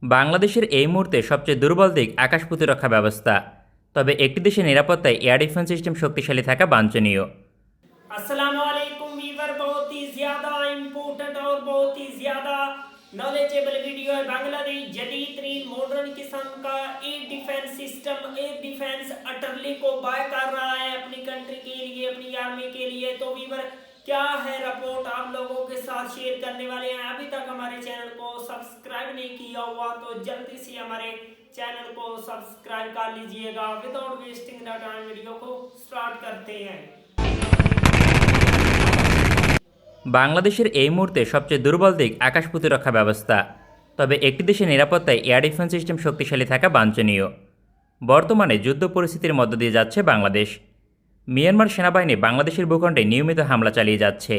বাংলাদেশের এই মুহূর্তে সবচেয়ে দুর্বল দিক আকাশ প্রতিরক্ষা ব্যবস্থা। তবে একটি দেশের নিরাপত্তায় এয়ার ডিফেন্স সিস্টেম শক্তিশালী থাকা বাঞ্ছনীয়। अस्सलामुअलैकुम वीवर, बहुत ही ज़्यादा इम्पोर्टेंट और बहुत ही ज़्यादा नॉलेजेबल वीडियो है। बांग्लादेश जदीद तरीन मॉडर्न किस्म का air defence system, air defence utterly को बाय कर रहा है अपनी कंट्री के लिए, अपनी आर्मी के लिए। तो वीवर क्या है रिपोर्ट आप लोगों के साथ शेयर करने वाले हैं। अभी तक हमारे चैनल को सब्सक्राइब नहीं किया हुआ तो जल्दी से हमारे चैनल को सब्सक्राइब कर लीजिएगा। Without wasting the time video को स्टार्ट करते हैं। বাংলাদেশের এই মুহূর্তে সবচেয়ে দুর্বল দিক আকাশ প্রতিরক্ষা ব্যবস্থা। তবে একটি দেশের নিরাপত্তায় এয়ার ডিফেন্স সিস্টেম শক্তিশালী থাকা বাঞ্ছনীয়। বর্তমানে যুদ্ধ পরিস্থিতির মধ্য দিয়ে যাচ্ছে বাংলাদেশ। মিয়ানমার সেনাবাহিনী বাংলাদেশের ভূখণ্ডে নিয়মিত হামলা চালিয়ে যাচ্ছে।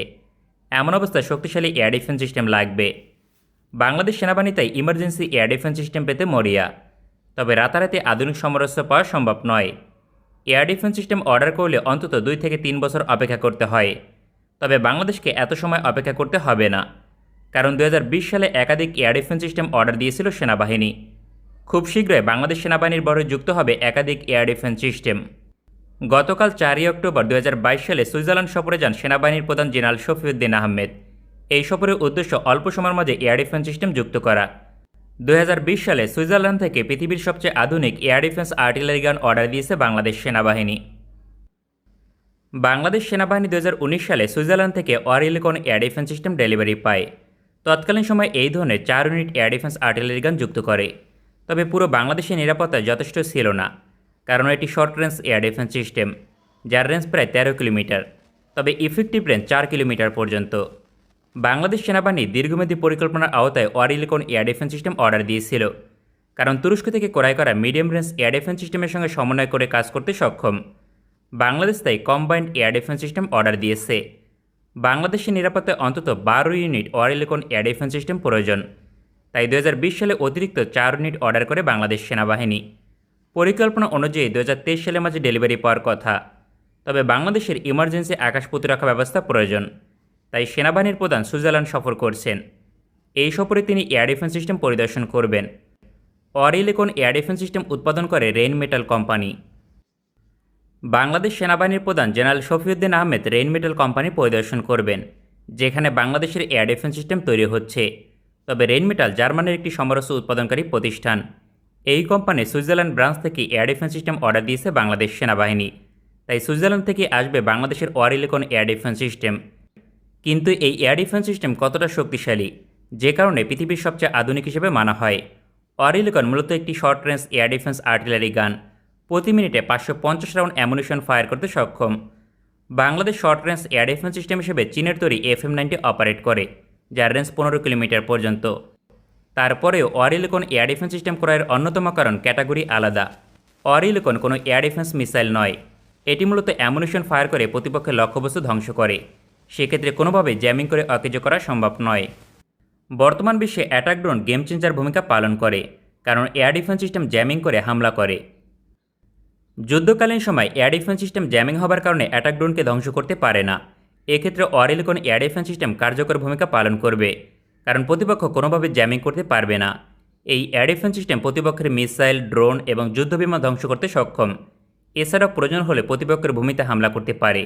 এমন অবস্থায় শক্তিশালী এয়ার ডিফেন্স সিস্টেম লাগবে। বাংলাদেশ সেনাবাহিনী তাই ইমার্জেন্সি এয়ার ডিফেন্স সিস্টেম পেতে মরিয়া। তবে রাতারাতি আধুনিক সমরাস্ত্র পাওয়া সম্ভব নয়। এয়ার ডিফেন্স সিস্টেম অর্ডার করলে অন্তত 2 থেকে 3 বছর অপেক্ষা করতে হয়। তবে বাংলাদেশকে এত সময় অপেক্ষা করতে হবে না, কারণ 2020 সালে একাধিক এয়ার ডিফেন্স সিস্টেম অর্ডার দিয়েছিল সেনাবাহিনী। খুব শীঘ্রই বাংলাদেশ সেনাবাহিনীর বহরে যুক্ত হবে একাধিক এয়ার ডিফেন্স সিস্টেম। গতকাল 4 অক্টোবর 2022 সালে সুইজারল্যান্ড সফরে যান সেনাবাহিনীর প্রধান জেনারেল শফিউদ্দিন আহমেদ। এই সফরের উদ্দেশ্য অল্প সময়ের মাঝে এয়ার ডিফেন্স সিস্টেম যুক্ত করা। 2020 সালে সুইজারল্যান্ড থেকে পৃথিবীর সবচেয়ে আধুনিক এয়ার ডিফেন্স আর্টিলারি গান অর্ডার দিয়েছে বাংলাদেশ সেনাবাহিনী। বাংলাদেশ সেনাবাহিনী 2019 সালে সুইজারল্যান্ড থেকে ওয়ারিলিকন এয়ার ডিফেন্স সিস্টেম ডেলিভারি পায়। তৎকালীন সময় এই ধরনের 4 ইউনিট এয়ার ডিফেন্স আর্টিলারি গান যুক্ত করে। তবে পুরো বাংলাদেশের নিরাপত্তা যথেষ্ট ছিল না, কারণ এটি short range air defence system, যার রেঞ্জ প্রায় 13 কিলোমিটার, তবে ইফেক্টিভ রেঞ্জ 4 কিলোমিটার পর্যন্ত। বাংলাদেশ সেনাবাহিনী দীর্ঘমেয়াদী পরিকল্পনার আওতায় ওয়ারিলিকন এয়ার ডিফেন্স সিস্টেম অর্ডার দিয়েছিল, কারণ তুরস্ক থেকে ক্রয় করা মিডিয়াম রেঞ্জ এয়ার ডিফেন্স সিস্টেমের সঙ্গে সমন্বয় করে কাজ করতে সক্ষম। বাংলাদেশ তাই combined air defence system order দিয়েছে। বাংলাদেশের নিরাপত্তায় অন্তত 12 ইউনিট ওয়ারিলিকন এয়ার ডিফেন্স সিস্টেম প্রয়োজন। তাই 2020 সালে অতিরিক্ত 4 ইউনিট অর্ডার করে বাংলাদেশ সেনাবাহিনী। পরিকল্পনা অনুযায়ী 2023 সালের মাঝে ডেলিভারি পাওয়ার কথা। তবে বাংলাদেশের ইমার্জেন্সি আকাশ প্রতিরক্ষা ব্যবস্থা প্রয়োজন, তাই সেনাবাহিনীর প্রধান সুইজারল্যান্ড সফর করছেন। এই সফরে তিনি এয়ার ডিফেন্স সিস্টেম পরিদর্শন করবেন। ওয়ারিলিকন এয়ার ডিফেন্স সিস্টেম উৎপাদন করে রেইন মেটাল কোম্পানি। বাংলাদেশ সেনাবাহিনীর প্রধান general Shafiuddin Ahmed rain metal company পরিদর্শন করবেন, যেখানে বাংলাদেশের এয়ার ডিফেন্স সিস্টেম তৈরি হচ্ছে। তবে রেইন মেটাল জার্মানির একটি সমরাস্ত্র উৎপাদনকারী প্রতিষ্ঠান। এই কোম্পানি সুইজারল্যান্ড ব্রাঞ্চ থেকে এয়ার ডিফেন্স সিস্টেম অর্ডার দিয়েছে বাংলাদেশ সেনাবাহিনী। তাই সুইজারল্যান্ড থেকে আসবে বাংলাদেশের ওয়ারিলিকন এয়ার ডিফেন্স সিস্টেম। কিন্তু এই এয়ার ডিফেন্স সিস্টেম কতটা শক্তিশালী, যে কারণে পৃথিবীর সবচেয়ে আধুনিক হিসেবে মানা হয়। ওয়ারিলিকন মূলত একটি short range air defence artillery গান, প্রতি মিনিটে 550 রাউন্ড অ্যামুনিশন ফায়ার করতে সক্ষম। Bangladesh short range air defence system হিসেবে চীনের তৈরি FM-90 অপারেট করে, যার রেঞ্জ 15 কিলোমিটার পর্যন্ত। তারপরেও ওয়ারিলিকন এয়ার ডিফেন্স সিস্টেম ক্রয়ের অন্যতম কারণ ক্যাটাগরি আলাদা। ওয়ারিলিকন কোনো এয়ার ডিফেন্স মিসাইল নয়, এটি মূলত অ্যামুনিশন ফায়ার করে প্রতিপক্ষের লক্ষ্যবস্তু ধ্বংস করে। সেক্ষেত্রে কোনোভাবে জ্যামিং করে অকেজো করা সম্ভব নয়। বর্তমান বিশ্বে অ্যাটাক ড্রোন গেম চেঞ্জার ভূমিকা পালন করে, কারণ এয়ার ডিফেন্স সিস্টেম জ্যামিং করে হামলা করে। যুদ্ধকালীন সময় এয়ার ডিফেন্স সিস্টেম জ্যামিং হবার কারণে অ্যাটাক ড্রোনকে ধ্বংস করতে পারে না। এক্ষেত্রে ওয়ারিলিকন এয়ার ডিফেন্স সিস্টেম কার্যকর ভূমিকা পালন করবে, কারণ প্রতিপক্ষ কোনোভাবে জ্যামিং করতে পারবে না। এই এয়ার ডিফেন্স সিস্টেম প্রতিপক্ষের মিসাইল, ড্রোন এবং যুদ্ধবিমান ধ্বংস করতে সক্ষম। এছাড়াও প্রয়োজন হলে প্রতিপক্ষের ভূমিতে হামলা করতে পারে।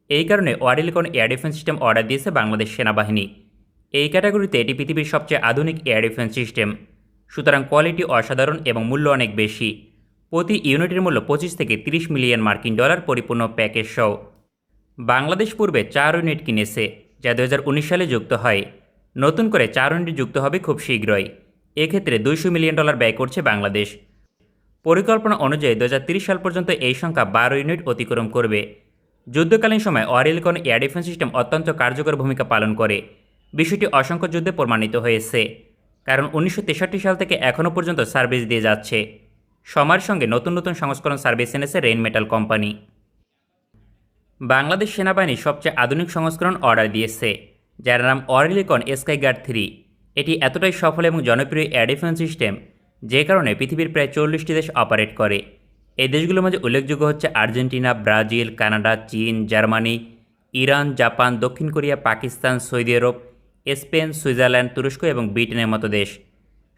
এই কারণে ওয়ারিলিকন এয়ার ডিফেন্স সিস্টেম অর্ডার দিয়েছে বাংলাদেশ সেনাবাহিনী। এই ক্যাটাগরিতে এটি পৃথিবীর সবচেয়ে আধুনিক এয়ার ডিফেন্স সিস্টেম, সুতরাং কোয়ালিটি অসাধারণ এবং মূল্য অনেক বেশি। প্রতি ইউনিটের মূল্য 25 থেকে 30 মিলিয়ন মার্কিন ডলার পরিপূর্ণ প্যাকেজ সহ। বাংলাদেশ পূর্বে 4 ইউনিট কিনেছে, যা 2019 সালে যুক্ত হয়। নতুন করে 4 ইউনিট যুক্ত হবে খুব শীঘ্রই। এক্ষেত্রে 200 মিলিয়ন ডলার ব্যয় করছে বাংলাদেশ। পরিকল্পনা অনুযায়ী 2030 সাল পর্যন্ত এই সংখ্যা 12 ইউনিট অতিক্রম করবে। যুদ্ধকালীন সময় ওয়ারিলিকন এয়ার ডিফেন্স সিস্টেম অত্যন্ত কার্যকর ভূমিকা পালন করে। বিষয়টি অসংখ্য যুদ্ধে প্রমাণিত হয়েছে, কারণ 1963 সাল থেকে এখনও পর্যন্ত সার্ভিস দিয়ে যাচ্ছে। সময়ের সঙ্গে নতুন নতুন সংস্করণ সার্ভিস এনেছে রেইন মেটাল কোম্পানি। বাংলাদেশ সেনাবাহিনী সবচেয়ে আধুনিক সংস্করণ অর্ডার দিয়েছে, যার নাম ওয়ারিলিকন স্কাইগার্ড 3। এটি এতটাই সফল এবং জনপ্রিয় এয়ার ডিফেন্স সিস্টেম, যে কারণে পৃথিবীর প্রায় 40টি দেশ অপারেট করে। এই দেশগুলোর মাঝে উল্লেখযোগ্য হচ্ছে আর্জেন্টিনা, ব্রাজিল, কানাডা, চীন, জার্মানি, ইরান, জাপান, দক্ষিণ কোরিয়া, পাকিস্তান, সৌদি আরব, স্পেন, সুইজারল্যান্ড, তুরস্ক এবং ব্রিটেনের মতো দেশ।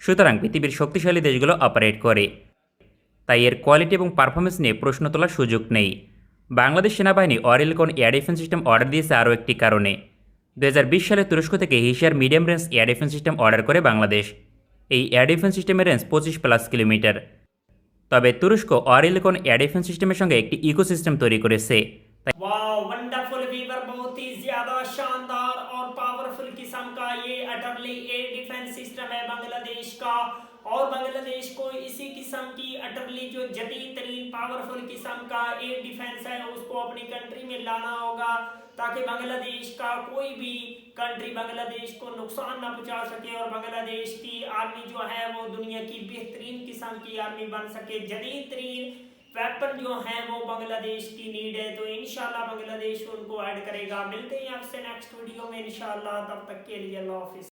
সুতরাং পৃথিবীর শক্তিশালী দেশগুলো অপারেট করে, তাই এর কোয়ালিটি এবং পারফরমেন্স নিয়ে প্রশ্ন তোলার সুযোগ নেই। বাংলাদেশ সেনাবাহিনী Oerlikon air defence system order দিয়েছে আরও একটি কারণে। 2020 সালে তুরস্ক থেকে Hisar medium range air defence system order করে বাংলাদেশ। এই এয়ার ডিফেন্স সিস্টেমের রেঞ্জ 25+ কিলোমিটার। তবে তুরস্ক অরিলিকন এয়ার ডিফেন্স সিস্টেমের সঙ্গে একটি ইকোসিস্টেম তৈরি করেছে। वाह वंडरफुल वीवर, बहुत ही ज्यादा शानदार और पावरफुल किस्म का ये अटरली एयर डिफेंस सिस्टम है बांग्लादेश का। और बांग्लादेश को इसी किस्म की अटरली जो जदीद तरीन पावरफुल किस्म का एयर डिफेंस है उसको अपनी कंट्री में लाना होगा, ताकि बांग्लादेश का कोई भी कंट्री बांग्लादेश को नुकसान ना पहुंचा सके और बांग्लादेश की आर्मी जो है वो दुनिया की बेहतरीन किस्म की आर्मी बन सके। जदीद तरीन वेपन जो है वो बांग्लादेश की नीड है, तो इंशाल्लाह बांग्लादेश उनको ऐड करेगा। मिलते हैं आपसे नेक्स्ट वीडियो में इंशाल्लाह, तब तक के लिए अल्लाह हाफिज।